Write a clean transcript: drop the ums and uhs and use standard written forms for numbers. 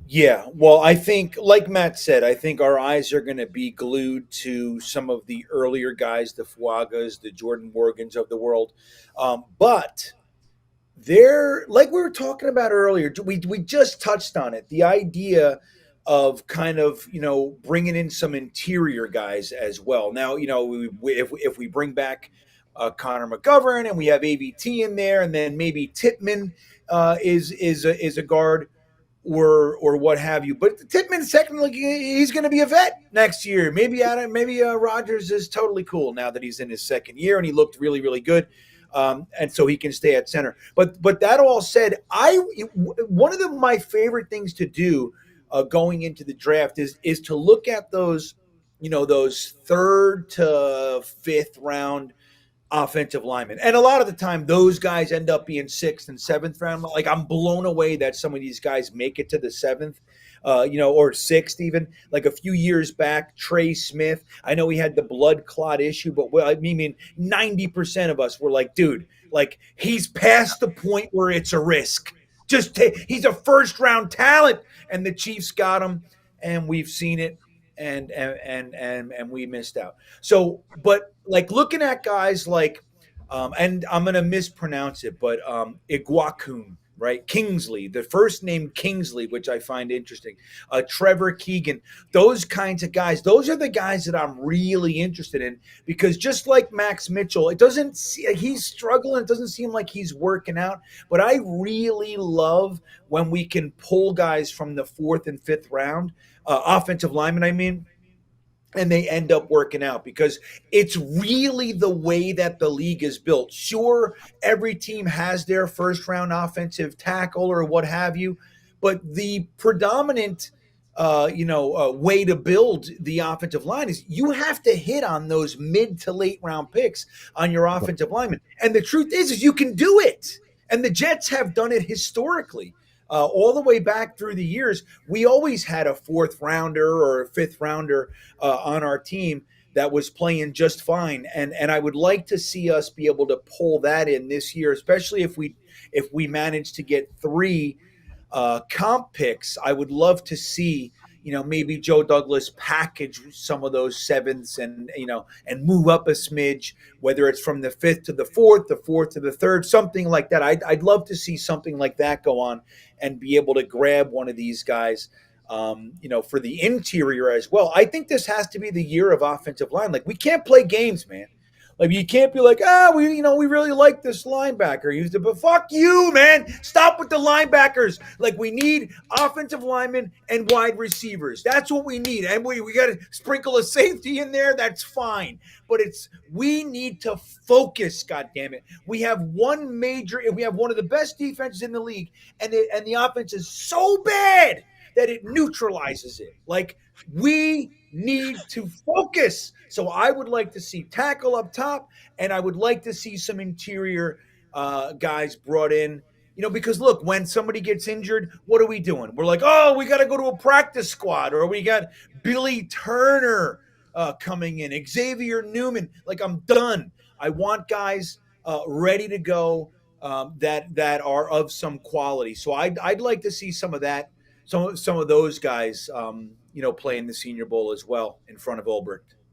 Yeah, well, I think, like Matt said, I think our eyes are going to be glued to some of the earlier guys, the Fuagas, the Jordan Morgans of the world. But they're like we were talking about earlier. We just touched on it. The idea of kind of bringing in some interior guys as well. Now if we bring back Connor McGovern and we have AVT in there, and then maybe Titman is a guard or what have you. But Titman's technically he's going to be a vet next year. Maybe Rogers is totally cool now that he's in his second year and he looked really really good. And so he can stay at center. But that all said, one of my favorite things to do going into the draft is to look at those those third to fifth round offensive linemen. And a lot of the time, those guys end up being sixth and seventh round. Like, I'm blown away that some of these guys make it to the seventh, or sixth even. Like a few years back, Trey Smith. I know he had the blood clot issue, but I mean, 90% of us were like, dude, like he's past the point where it's a risk. He's a first round talent, and the Chiefs got him, and we've seen it, and we missed out. So, but like looking at guys like, and I'm gonna mispronounce it, but 𝐒𝐿𝐵𝐞𝐞𝐚, right? Kingsley, the first name Kingsley, which I find interesting. Trevor Keegan, those kinds of guys. Those are the guys that I'm really interested in because just like Max Mitchell, he's struggling. It doesn't seem like he's working out. But I really love when we can pull guys from the fourth and fifth round, offensive linemen, I mean, and they end up working out because it's really the way that the league is built. Sure, every team has their first round offensive tackle or what have you, but the predominant way to build the offensive line is you have to hit on those mid to late round picks on your offensive lineman. And the truth is you can do it. And the Jets have done it historically. All the way back through the years, we always had a fourth rounder or a fifth rounder on our team that was playing just fine, and I would like to see us be able to pull that in this year, especially if we manage to get three comp picks. I would love to see maybe Joe Douglas package some of those sevenths and move up a smidge, whether it's from the fifth to the fourth to the third, something like that. I'd love to see something like that go on and be able to grab one of these guys, for the interior as well. I think this has to be the year of offensive line. Like, we can't play games, man. Like, you can't be like, we really like this linebacker. But fuck you, man. Stop with the linebackers. Like, we need offensive linemen and wide receivers. That's what we need. And we got to sprinkle a safety in there. That's fine. But we need to focus, God damn it. We have one of the best defenses in the league, and the offense is so bad that it neutralizes it. Like, we need to focus. So I would like to see tackle up top, and I would like to see some interior guys brought in. Because look, when somebody gets injured, what are we doing? We're like, oh, we got to go to a practice squad, or we got Billy Turner coming in, Xavier Newman. Like, I'm done. I want guys ready to go, that are of some quality. So I'd like to see some of that, some of those guys, play in the Senior Bowl as well in front of Ulbricht.